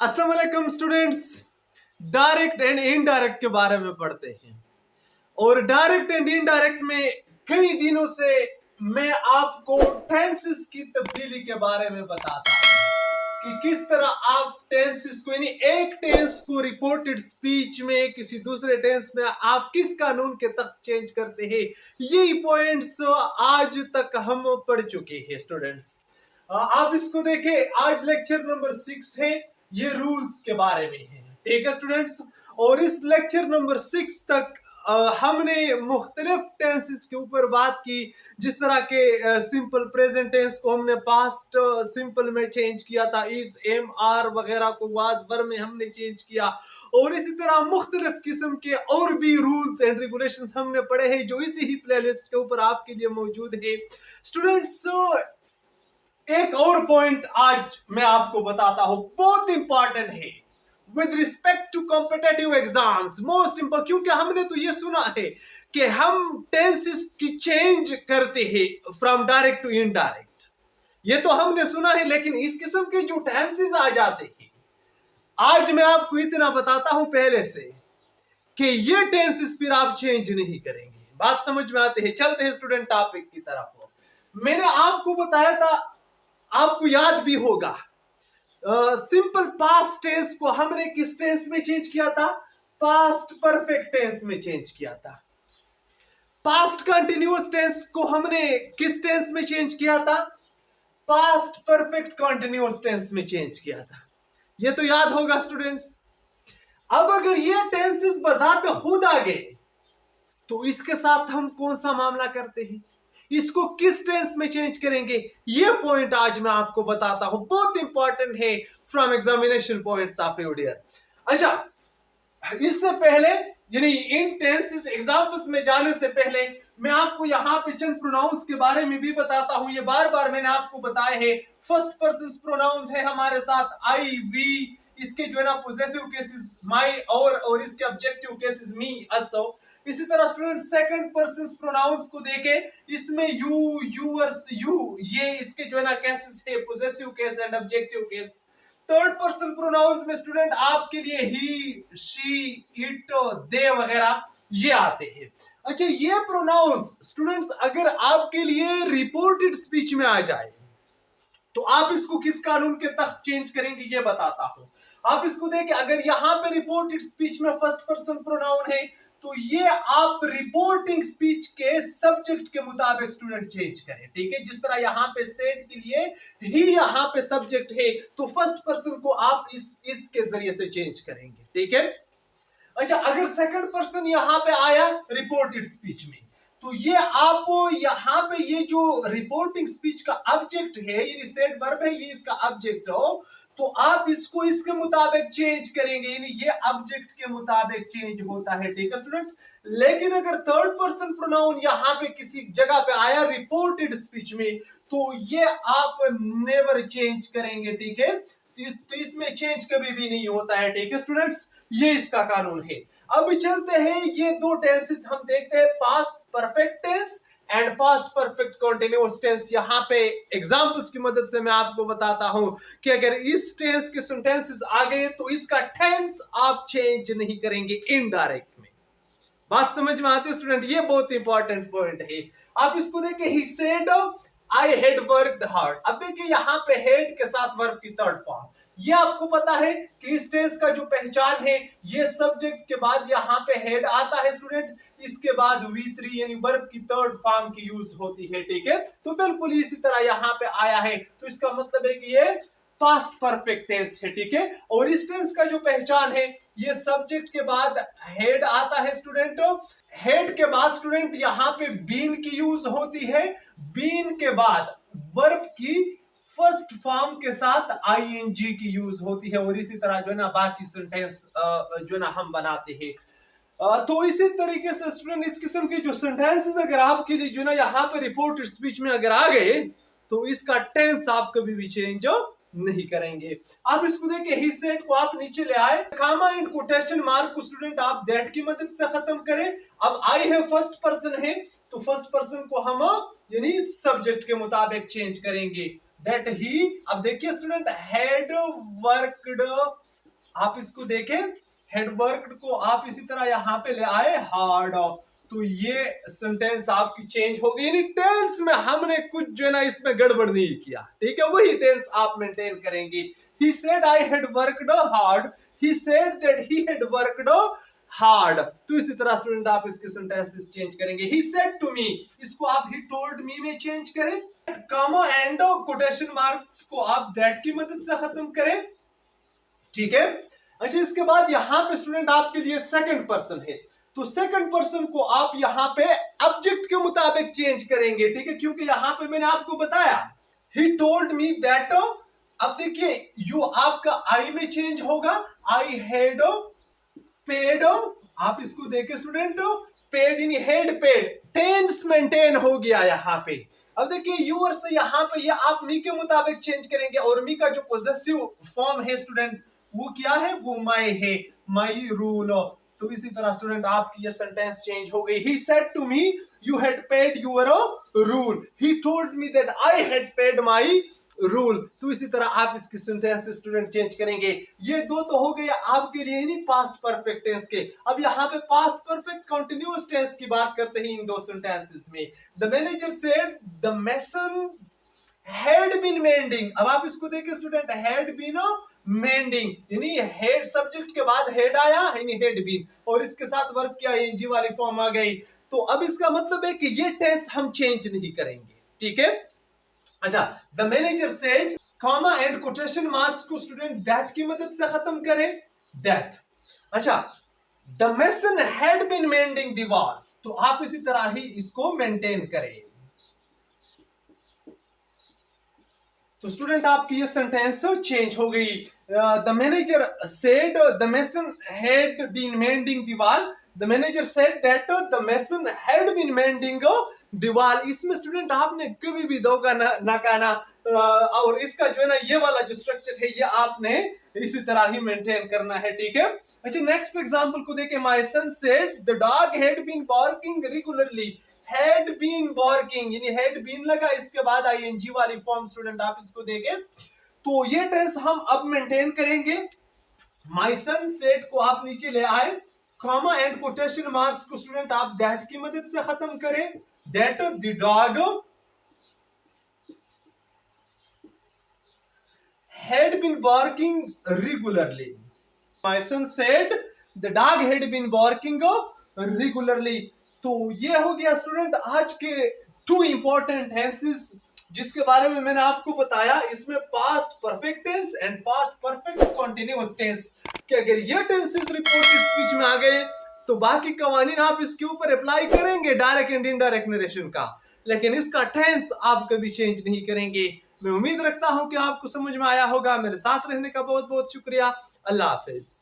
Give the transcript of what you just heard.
अस्सलाम वालेकुम students. Direct and indirect के बारे में पढ़ते हैं और डायरेक्ट एंड इनडायरेक्ट में कई दिनों से मैं आपको टेंसेस की तब्दीली के बारे में बताता हूं कि किस तरह आप टेंसेस को यानी एक टेंस को रिपोर्टेड स्पीच में किसी दूसरे टेंस में आप किस कानून के तहत चेंज करते हैं। यही पॉइंट्स आज तक हम पढ़ चुके हैं स्टूडेंट्स। आप इसको देखें, आज लेक्चर नंबर 6 है, ये रूल्स के बारे में है। ठीक है स्टूडेंट्स, और इस लेक्चर नंबर 6 तक हमने मुख्तलिफ टेंसेस के ऊपर बात की, जिस तरह के सिंपल प्रेजेंट टेंस को हमने पास्ट सिंपल में चेंज किया था, इस एम आर वगैरह को वाज वर में हमने चेंज किया, और इसी तरह मुख्तलिफ किस्म के और भी रूल्स एंड रेगुलेशंस हमने पढ़े हैं जो इसी ही प्लेलिस्ट के ऊपर आपके लिए मौजूद है स्टूडेंट्स। एक और पॉइंट आज मैं आपको बताता हूं, बहुत इंपॉर्टेंट है with respect to competitive exams, most important, क्योंकि हमने तो ये सुना है कि हम टेंसेस की चेंज करते हैं फ्रॉम डायरेक्ट टू इनडायरेक्ट, ये तो हमने सुना है, लेकिन इस किस्म के जो टेंसेस आ जाते हैं, आज मैं आपको इतना बताता हूं पहले से कि ये टेंसेस फिर आप चेंज नहीं करेंगे। बात समझ में आती है? चलते हैं स्टूडेंट टॉपिक की तरफ। मैंने आपको बताया था, आपको याद भी होगा, सिंपल पास्ट टेंस को हमने किस टेंस में चेंज किया था? पास्ट परफेक्ट टेंस में चेंज किया था। पास्ट कंटिन्यूअस टेंस को हमने किस टेंस में चेंज किया था? पास्ट परफेक्ट कंटिन्यूअस टेंस में चेंज किया था। ये तो याद होगा स्टूडेंट्स। अब अगर ये टेंसेस बजाते खुद आ गए तो इसके साथ हम कौन सा मामला करते हैं? इसको किस टेंस में चेंज करेंगे? ये पॉइंट आज मैं आपको बताता हूं, बहुत इंपॉर्टेंट है from examination points of view. अच्छा, इससे पहले यानी इन टेंसेस एग्जांपल्स में जाने से पहले मैं आपको यहाँ पे चंद प्रोनाउंस के बारे में भी बताता हूं। ये बार बार मैंने आपको बताए हैं। फर्स्ट पर्सन प्रोनाउंस है हमारे साथ आई, वी, इसके जो है ना पोजेसिव केसेस माई और इसके ऑब्जेक्टिव केसेस मी, अस। इसी तरह स्टूडेंट सेकंड पर्सन प्रोनाउंस को देखे, इसमें यू, यूअर्स, यू, ये इसके जो है ना केसेस है, possessive case and objective case. Third person pronouns में स्टूडेंट आपके लिए ही, शी, इट, दे वगैरह ये आते हैं। अच्छा, ये प्रोनाउंस स्टूडेंट्स अगर आपके लिए रिपोर्टेड स्पीच में आ जाए तो आप इसको किस कानून के तहत चेंज करेंगे ये बताता हूं। आप इसको देखें, अगर यहां पे रिपोर्टेड स्पीच में फर्स्ट पर्सन प्रोनाउन है तो ये आप रिपोर्टिंग स्पीच के सब्जेक्ट के मुताबिक स्टूडेंट चेंज करें। ठीक है, जिस तरह यहां पे सेड के लिए ही यहां पे सब्जेक्ट है तो फर्स्ट पर्सन को आप इसके जरिए से चेंज करेंगे। ठीक है। अच्छा, अगर सेकंड पर्सन यहां पे आया रिपोर्टेड स्पीच में तो ये आप यहां पे ये जो रिपोर्टिंग स्पीच का ऑब्जेक्ट है, ये सेड वर्ब है, ये इसका ऑब्जेक्ट हो, तो आप इसको इसके मुताबिक चेंज करेंगे, यानी ये ऑब्जेक्ट के मुताबिक चेंज होता है। ठीक है स्टूडेंट। लेकिन अगर थर्ड पर्सन प्रोनाउन यहां पे किसी जगह पे आया रिपोर्टेड स्पीच में तो ये आप नेवर चेंज करेंगे। ठीक है, तो इसमें चेंज कभी भी नहीं होता है। ठीक है स्टूडेंट्स, ये इसका कानून है। अब चलते हैं, ये दो टेंसेस हम देखते हैं, past perfect tense and past perfect continuous tense. यहां पे एग्जांपल्स की मदद से मैं आपको बताता हूं कि अगर इस टेंस के सेंटेंसेस आ गए तो इसका टेंस आप चेंज नहीं करेंगे इनडायरेक्ट में। बात समझ में आती है स्टूडेंट? ये बहुत इंपॉर्टेंट पॉइंट है। आप इसको देखिए, he said I had worked hard. अब देखिए यहां पे हेड के साथ वर्ब की थर्ड फॉर्म, ये आपको पता है कि इस टेंस का जो पहचान है, ये सब्जेक्ट के बाद यहां पे हेड आता है स्टूडेंट, इसके बाद V3 यानी वर्ब की थर्ड फॉर्म की यूज होती है। ठीक है, तो बिल्कुल इसी तरह यहां पे आया है, तो इसका मतलब है कि ये पास्ट परफेक्ट टेंस है। ठीक है, और इस टेंस का जो पहचान है, ये सब्जेक्ट के बाद हेड आता है स्टूडेंट, हेड के बाद स्टूडेंट यहां पे बीन की यूज होती है, बीन के बाद वर्ब की फर्स्ट फॉर्म के साथ आईएनजी की यूज होती है, और इसी तरह जो है ना बाकी सेंटेंस जो है ना हम बनाते हैं। तो इसी तरीके से स्टूडेंट इस किस्म के जो सेंटेंसेस अगर आपके लिए जो ना यहाँ पे रिपोर्टेड स्पीच में अगर आ गए तो इसका टेंस आप कभी भी चेंज नहीं करेंगे। आप इसको देखिए, ही सेड को आप नीचे ले आए, कामा एंड कोटेशन मार्क को स्टूडेंट आप दैट की मदद से खत्म करें। अब आई है फर्स्ट पर्सन है तो फर्स्ट पर्सन को हम यानी सब्जेक्ट के मुताबिक चेंज करेंगे, दैट ही। अब देखिए स्टूडेंट, हैड वर्कड आप इसको देखें, हैड वर्कड को आप इसी तरह यहाँ पे ले आए हार्ड, तो ये सेंटेंस आपकी चेंज हो गई, यानी टेंस में हमने कुछ जो है ना इसमें गड़बड़ नहीं किया, ठीक है, वही टेंस आप मेंटेन करेंगे। He said I had worked hard, he said that he had worked hard, तो इसी तरह स्टूडेंट आप इसके सेंटेंसेस चेंज करेंगे। ही सेड टू मी, इसको आप ही टोल्ड मी में चेंज करें, कॉमा एंड कोटेशन मार्क्स को आप दैट की मदद से खत्म करें, ठीक है। अच्छा, इसके बाद यहां पे स्टूडेंट आपके लिए सेकंड पर्सन है, तो सेकंड पर्सन को आप यहां पे ऑब्जेक्ट के मुताबिक चेंज करेंगे, ठीक है, क्योंकि यहां पे मैंने आपको बताया ही टोल्ड मी दैट, अब देखिए यू आपका आई में चेंज होगा, आई हैड पेड, आप इसको देखें student, paid in had paid, tense maintain हो गया यहां पे। अब देखिए यूर से यहां पे ये आप मी के मुताबिक चेंज करेंगे, और मी का जो पोजेसिव फॉर्म है स्टूडेंट वो क्या है, वो माई है, माई रूल, तो इसी तरह स्टूडेंट आपकी ये सेंटेंस चेंज हो गई। He said to me you had paid your rule, he told me that I had paid my rule, तो इसी तरह आप इसकी सेंटेंस स्टूडेंट चेंज करेंगे। ये दो तो हो गए आपके लिए नहीं पास्ट परफेक्ट टेंस के। अब यहाँ पे पास्ट परफेक्ट कंटिन्यूअस टेंस की बात करते हैं इन दो सेंटेंसेस में। The manager said the mason had been mending, अब आप इसको देखिए स्टूडेंट, हैड बीन मेंडिंग, यानी हेड सब्जेक्ट के बाद हेड आया, यानी हैड बीन, और इसके साथ वर्ब क्या ing वाली फॉर्म आ गई, तो अब इसका मतलब है कि ये टेंस हम चेंज नहीं करेंगे, ठीक है। अच्छा, the manager said, comma and quotation marks को स्टूडेंट दैट की मदद से खत्म करें, दैट। अच्छा, the mason had been mending the wall, तो आप इसी तरह ही इसको मेंटेन करें। तो स्टूडेंट आपकी ये सेंटेंस चेंज हो गई। The manager said the mason had been mending the wall, the manager said that the mason had been mending the wall. इसमें स्टूडेंट आपने कभी भी दो का ना कहना, और इसका जो है ना ये वाला जो स्ट्रक्चर है ये आपने इसी तरह ही मेंटेन करना है, ठीक है। अच्छा, नेक्स्ट एग्जांपल को देखें, my son said the dog had been barking regularly, had been barking, यानी हैड बीन लगा, इसके बाद ing वाली फॉर्म, स्टूडेंट आप इसको देखें, तो ये टेंस हम अब मेंटेन करेंगे। माय सन सेड को आप नीचे ले आए, कॉमा एंड कोटेशन मार्क्स को स्टूडेंट आप दैट की मदद से खत्म करें, that the dog had been barking regularly. My son said the dog had been barking regularly. तो ये हो गया स्टूडेंट आज के 2 इंपॉर्टेंट टेंसेस जिसके बारे में मैंने आपको बताया। इसमें past perfect tense and past perfect continuous tense, कि अगर ये टेंसेस रिपोर्टेड स्पीच में आ गए तो बाकी कवानीन आप इसके ऊपर अप्लाई करेंगे डायरेक्ट एंड इनडायरेक्ट नरेशन का, लेकिन इसका टेंस आप कभी चेंज नहीं करेंगे। मैं उम्मीद रखता हूं कि आपको समझ में आया होगा। मेरे साथ रहने का बहुत बहुत शुक्रिया। अल्लाह हाफिज।